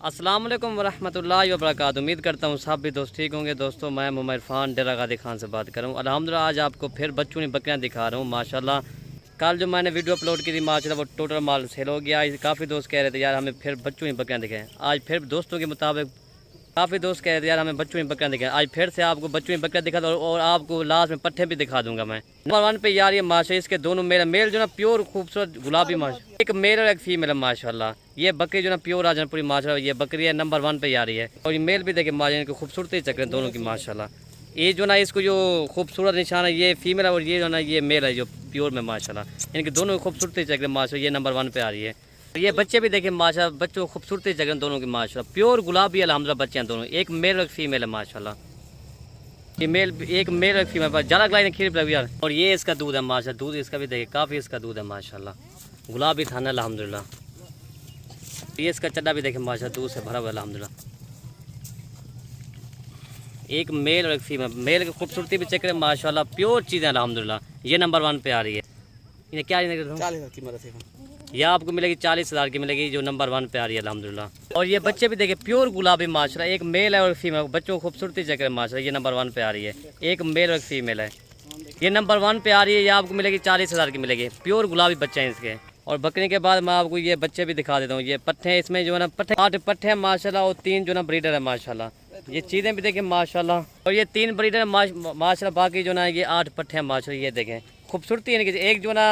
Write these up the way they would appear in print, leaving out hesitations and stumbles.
अस्सलाम वालेकुम वरहमतुल्लाहि वबरकातुहू। उम्मीद करता हूँ सब भी दोस्त ठीक होंगे। दोस्तों मैं मोहम्मद इरफान डेरा गादी खान से बात कर रहा हूँ। अल्हम्दुलिल्लाह आज आपको फिर बच्चों की बकरियाँ दिखा रहा हूँ। माशाल्लाह कल जो मैंने वीडियो अपलोड की थी माशाल्लाह वो टोटल माल सेल हो गया। काफ़ी दोस्त कह रहे थे यार हमें फिर बच्चों की बकरियाँ दिखाएं। आज फिर दोस्तों के मुताबिक काफ़ी दोस्त कह रहे थे यार हमें बच्चों की बकरियाँ दिखाएं। आज फिर से आपको बच्चों की बकरियाँ दिखा दूँ और आपको लास्ट में पट्ठे भी दिखा दूंगा मैं। नंबर 1 पे यार ये माशा इसके दोनों मेल जो ना प्योर खूबसूरत गुलाबी माशा, एक मेल और एक फीमेल है माशाल्लाह। ये बकरी जो ना प्योर राजनपुरी माशाल्लाह ये बकरी है नंबर 1 पे यारी है। और ये मेल भी देखे माशा इनकी खूबसूरती चक्र दोनों की माशाल्लाह। ये जो ना इसको जो खूबसूरत निशान है ये फीमेल है और ये जो ना ये मेल है जो प्योर में माशाल्लाह। इनकी दोनों खूबसूरती चक्र माशा ये नंबर 1 पे आ रही है। ये बच्चे भी देखें माशा बच्चों को खूबसूरती जगह दोनों की माशाल्लाह प्योर गुलाबी अल्हम्दुलिल्लाह बच्चे हैं दोनों। एक मेल और एक फीमेल है माशाल्लाह। ये मेल एक मेल और एक फीमेल पर ज़्यादा गलाई खीर पर यार। और ये इसका दूध है माशा, दूध इसका भी देखें काफ़ी इसका दूध है माशाल्लाह। गुलाबी थाना अल्हम्दुलिल्लाह। ये इसका चड्डा भी देखें माशा दूध से भरा हुआ अल्हम्दुलिल्लाह। एक मेल और एक फीमेल, मेल की खूबसूरती भी चेक करें माशाल्लाह प्योर चीज़ें अल्हम्दुलिल्लाह। ये नंबर 1 पे आ रही है। इन्हें क्या 40,000 की मदद है। यह आपको मिलेगी 40,000 की मिलेगी जो नंबर 1 पे आ रही है अल्हम्दुलिल्लाह। और ये बच्चे भी देखे प्योर गुलाबी माशाल्लाह। एक मेल है और फीमेल, बच्चों को खूबसूरती चेक करें माशाल्लाह। ये नंबर 1 पे आ रही है। एक मेल और एक फीमेल है। ये नंबर 1 पे आ रही है। ये आपको मिलेगी 40,000 की मिलेगी। प्योर गुलाबी बच्चे हैं इसके। और बकरी के बाद मैं आपको ये बच्चे भी दिखा देता हूँ। ये पट्ठे हैं इसमें जो है ना पट्ठे 8 पट्ठे हैं माशाल्लाह और 3 जो ना ब्रीडर है माशाल्लाह। ये चीज़ें भी देखें माशाल्लाह। और ये 3 ब्रीडर है माशाल्लाह। बाकी जो ना ये 8 पट्ठे हैं माशाल्लाह। ये देखें खूबसूरती है इनकी। एक जो ना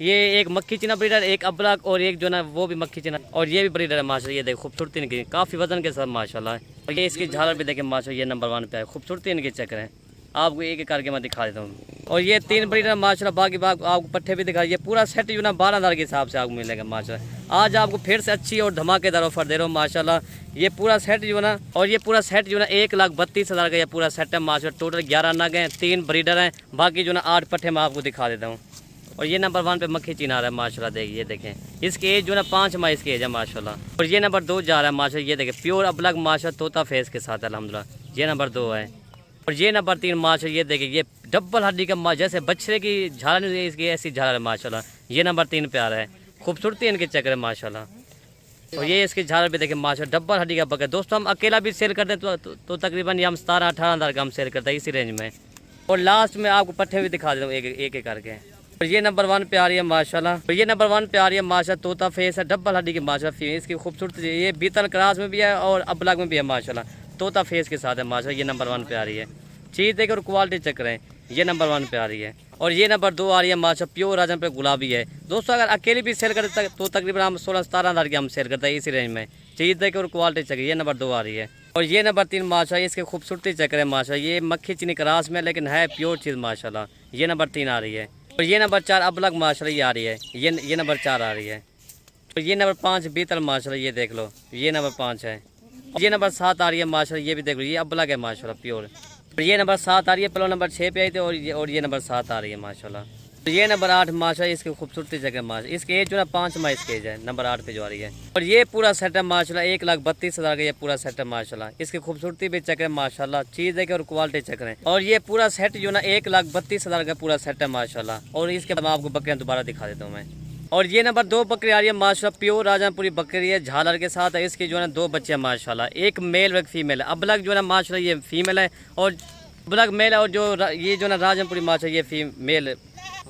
ये एक मक्खी चीना ब्रीडर, एक अबलग और एक जो ना वो भी मक्खी चीना और ये भी ब्रीडर है माशाल्लाह। ये देखें खूबसूरती इनकी काफ़ी वजन के साथ माशाल्लाह। और ये इसकी झालर भी देखें माशाल्लाह। ये नंबर 1 पे है। खूबसूरती इनके चक्कर है। आपको एक एक करके मैं दिखा देता हूँ। और ये 3 ब्रीडर माशाल्लाह। बाकी आपको पट्ठे भी दिखा। ये पूरा सेट जो ना 12,000 के हिसाब से आपको मिलेगा माशाल्लाह। आज आपको फिर से अच्छी और धमाकेदार ऑफर दे रहा हूँ माशाल्लाह। ये पूरा सेट जो ना और ये पूरा सेट जो ना 1,32,000 का ये पूरा सेट है माशाल्लाह। टोटल 11 नग हैं, 3 ब्रीडर हैं, बाकी जो ना 8 पट्ठे मैं आपको दिखा देता हूँ। और ये नंबर 1 पे मक्खी चीना रहा है माशाल्लाह। देखिए ये देखें इसकी एज जो ना 5 माह इसकी एज है माशाल्लाह। और ये नंबर 2 जा रहा है माशाल्लाह। ये देखें प्योर अबलग माशाल्लाह तोता फेस के साथ अल्हम्दुलिल्लाह। ये नंबर 2 है। और ये नंबर 3 माशाल्लाह। ये देखिए ये डबल हड्डी का जैसे बछड़े की झालर नहीं इसकी ऐसी झालर है माशाल्लाह। ये नंबर 3 पे आ रहा है। खूबसूरती इनके चक्कर है माशाल्लाह। और ये इसकी झालर भी देखें माशाल्लाह डबल हड्डी का बकरा। दोस्तों हम अकेला भी सेल करते हैं तो तकरीबन ये हम 17-18 हज़ार का हम सेल करते हैं इसी रेंज में। और लास्ट में आपको पट्ठे भी दिखा देता हूँ एक एक करके। और ये नंबर 1 पे आ रही है माशाल्लाह। और ये नंबर 1 पे आ रही है माशाल्लाह। तोता फेस है डबल हड्डी की माशाल्लाह। फीमेल इसकी खूबसूरती ये बीतल क्रास में भी है और अबलग में भी है माशाल्लाह। तोता फेस के साथ है माशाल्लाह। ये नंबर 1 पे आ रही है। चीज़ देखें और क्वालिटी चेक करें। ये नंबर 1 पे आ रही है। और ये नंबर 2 आ रही है माशाल्लाह। प्योर राजन पे गुलाबी है। दोस्तों अगर अकेली भी सेल करते तो तकरीबन हम 16-17 हज़ार की हम सेल करते हैं इसी रेंज में। चीज़ देखें और क्वालिटी चेक। ये नंबर 2 आ रही है। और ये नंबर 3 माशाल्लाह। इसके खूबसूरती चेक करें माशाल्लाह। ये मक्खी चीनी क्रास में लेकिन है प्योर चीज़ माशाल्लाह। ये नंबर 3 आ रही है। और ये नंबर 4 अबलग माशाल्लाह ये आ रही है। ये नंबर 4 आ रही है। और ये नंबर 5 बीतल माशाल्लाह। ये देख लो ये नंबर 5 है। ये नंबर 7 आ रही है माशाल्लाह। ये भी देख लो ये अबलग है माशाल्लाह प्योर। और ये नंबर 7 आ रही है। पहले नंबर 6 पे आई थी और ये नंबर 7 आ रही है माशाल्लाह। तो ये नंबर 8 माशाल्लाह। इसकी खूबसूरती जगह माशाल्लाह। इसकी एज जो ना 5 माह इसकी एज है नंबर 8 पे जो आ रही है। और ये पूरा सेट है माशाल्लाह 1,32,000 का ये पूरा सेट है माशाल्लाह। इसकी खूबसूरती भी चेक है माशाल्लाह। चीज़ देखें और क्वालिटी चेक करें। और ये पूरा सेट जो ना 1,32,000 का पूरा सेट है माशाल्लाह। और इसके बाद मैं आपको बकरियाँ दोबारा दिखा देता हूँ मैं। और ये नंबर 2 बकरी आ रही है माशाल्लाह। प्योर राजनपुरी बकरी है झालर के साथ है। इसकी जो है ना 2 बच्चे हैं माशाल्लाह। एक मेल और एक फीमेल है। अबलग जो है ना माशाल्लाह ये फीमेल है और अबलग मेल है। और जो ये जो ना राजनपुरी माशा ये फीमेल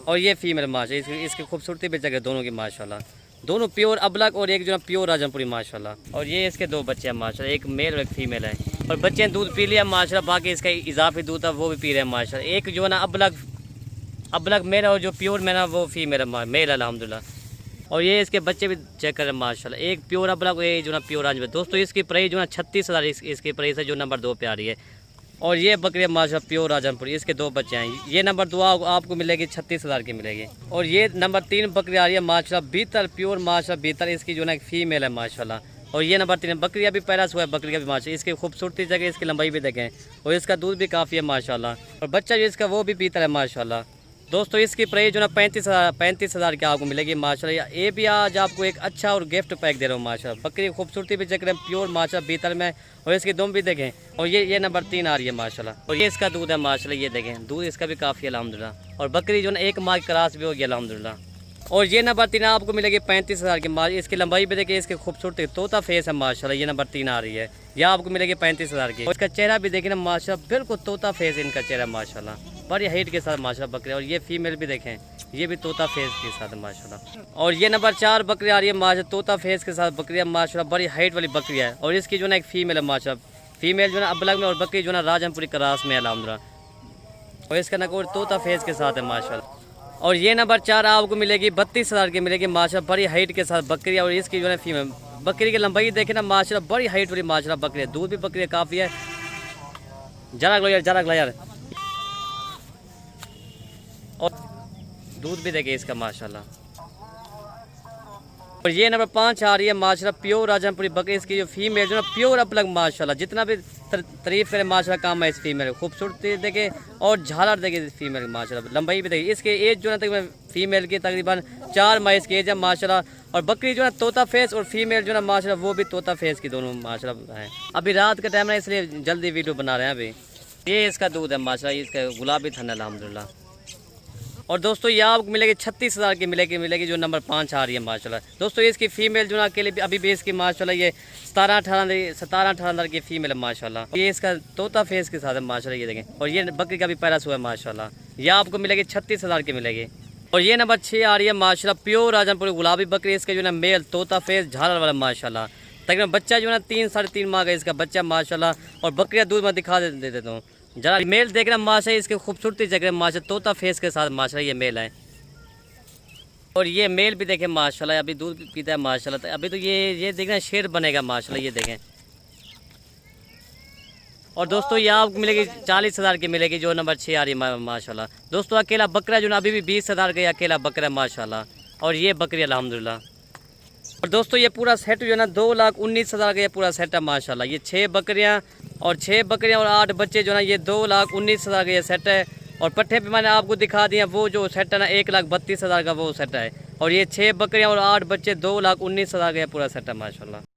और ये फीमेल माशा। इसकी खूबसूरती भी जगह दोनों की माशाल्लाह। दोनों प्योर अबलग और एक जो ना प्योर राजनपुरी माशाल्लाह। और ये इसके 2 बच्चे हैं माशाल्लाह। एक मेल और एक फीमेल है। और बच्चे ने दूध पी लिया माशाल्लाह। बाकी इसका इजाफी दूध है वो भी पी रहे हैं माशाल्लाह। एक जो है ना अबलग मेल और जो प्योर में ना वो फीमेल मेल अल्हम्दुलिल्लाह। और ये इसके बच्चे भी चेक करें माशाल्लाह। एक प्योर अबलग ये जो ना प्योर राजनपुरी। दोस्तों इसकी प्राइस जो ना 36,000 इसकी प्राइस है जो नंबर 2 पे आ रही है। और ये बकरी माशाल्लाह प्योर राजनपुरी। इसके 2 बच्चे हैं। ये नंबर 2 आपको मिलेगी 36,000 की मिलेगी। और ये नंबर 3 बकरी आ रही है माशाल्लाह बीतल प्योर माशाल्लाह बीतल। इसकी जो ना एक फीमेल है माशाल्लाह। और ये नंबर 3 बकरी अभी पहला हुआ है बकरी का भी माशाल्लाह। इसकी खूबसूरती जगह इसकी लंबाई भी देखें और इसका दूध भी काफ़ी है माशाल्लाह। और बच्चा जो इसका वो भी बीतल है माशाल्लाह। दोस्तों इसकी प्राइस जो ना 35,000 की आपको मिलेगी माशाल्लाह। ये भी आज आपको एक अच्छा और गिफ्ट पैक दे रहा हूँ माशाल्लाह। बकरी खूबसूरती भी चेक करें प्योर माशाल्लाह बीतल में। और इसकी दुम भी देखें। और ये नंबर 3 आ रही है माशाल्लाह। और ये इसका दूध है माशाल्लाह। ये देखें दूध इसका भी काफ़ी है अल्हम्दुलिल्लाह। और बकरी जो ना 1 माह क्रास भी हो गया अल्हम्दुलिल्लाह। और ये नंबर 3 आपको मिलेगी 35,000 की माशाल्लाह। इसकी लंबाई भी देखिए, इसकी खूबसूरती तोता फेस है माशाल्लाह। ये नंबर 3 आ रही है, यह आपको मिलेगी 35,000 की। और इसका चेहरा भी देखिए ना माशाल्लाह, बिल्कुल तोता फेस इनका चेहरा माशाल्लाह, बड़ी हाइट के साथ माशाल्लाह बकरी। और ये फीमेल भी देखें, ये भी तोता फेस के साथ माशाल्लाह। और ये नंबर 4 बकरी आ रही है माशाल्लाह, तोता फेस के साथ बकरियाँ माशाल्लाह, बड़ी हाइट वाली बकरी है। और इसकी जो ना एक फीमेल है माशाल्लाह, फीमेल जो ना अबलग में और बकरी जो ना राजमपुरी क्रास में अल्हम्दुलिल्लाह। और इसका नकोर तोता फेस के साथ है माशाल्लाह। और ये नंबर 4 आपको मिलेगी 32,000 की मिलेगी माशाल्लाह, बड़ी हाइट के साथ बकरी। और इसकी जो है फीमेल बकरी की लंबाई देखे ना माशाल्लाह, बड़ी हाइट वाली माशाल्लाह बकरी है। दूध भी बकरी काफ़ी है। जरा लो यार, जरा लो यार। और दूध भी देखे इसका माशाल्लाह। और ये नंबर 5 आ रही है माशाल्लाह, प्योर राजमपुरी बकरी। इसकी जो फीमेल जो ना प्योर अपलग माशाल्लाह, जितना भी तारीफ करे माशाल्लाह काम है इस फीमेल। खूबसूरती देखे और झालर देखे फीमेल माशाल्लाह। लंबाई भी देखे, इसके एज जो ना तकरीबन फीमेल की तकरीबन 4 माह की एज है माशाल्लाह। और बकरी जो है तोता फेस और फीमेल जो ना माशाल्लाह वो भी तोता फेस की दोनों माशाल्लाह है। अभी रात का टाइम है इसलिए जल्दी वीडियो बना रहे हैं अभी। ये इसका दूध है माशाल्लाह, इसका गुलाबी थन है अल्हम्दुलिल्लाह। और दोस्तों ये आपको मिलेगी 36,000 की मिलेगी जो नंबर 5 आ रही है माशाल्लाह। दोस्तों इसकी फीमेल जो ना अकेले अभी भी इसकी माशाल्लाह ये 17-18 की फीमेल है माशाल्लाह। ये इसका तोता फेस के साथ है माशाल्लाह, ये देखें। और ये बकरी का भी पैरा हुआ है माशाल्लाह। ये आपको मिलेगी 36,000 की मिलेगी। और ये नंबर 6 आ रही है माशाल्लाह, प्योर राजमपुरी गुलाबी बकरी। इसका जो ना मेल तोता फेस झालर वाला माशाल्लाह। तकरीबन बच्चा जो ना 3-3.5 माह का इसका बच्चा माशाल्लाह। और बकरियाँ दूध में दिखा दे देता हूँ जरा। मेल देख रहे हैं माशाल्लाह, इसकी खूबसूरती देख रहे हैं माशाल्लाह, तोता फेस के साथ माशाल्लाह ये मेल है। और ये मेल भी देखें माशाल्लाह, अभी दूध पीता है माशाल्लाह। अभी तो ये देख रहे हैं शेर बनेगा माशाल्लाह, ये देखें। और दोस्तों ये आपको मिलेगी 40,000 की मिलेगी जो नंबर 6 आ रही है माशाल्लाह। दोस्तों अकेला बकरा जो ना अभी भी 20,000 का अकेला बकरा है माशाल्लाह। और ये बकरी अल्हम्दुलिल्लाह। और दोस्तों ये पूरा सेट जो है ना 2,19,000 का ये पूरा सेट है माशाल्लाह। ये 6 बकरियाँ और 8 बच्चे जो ना ये 2,19,000 का ये सेट है। और पट्टे पे मैंने आपको दिखा दिया वो जो सेट है ना 1,32,000 का वो सेट है। और ये 6 बकरियाँ और 8 बच्चे 2,19,000 का ये पूरा सेट है माशाल्लाह।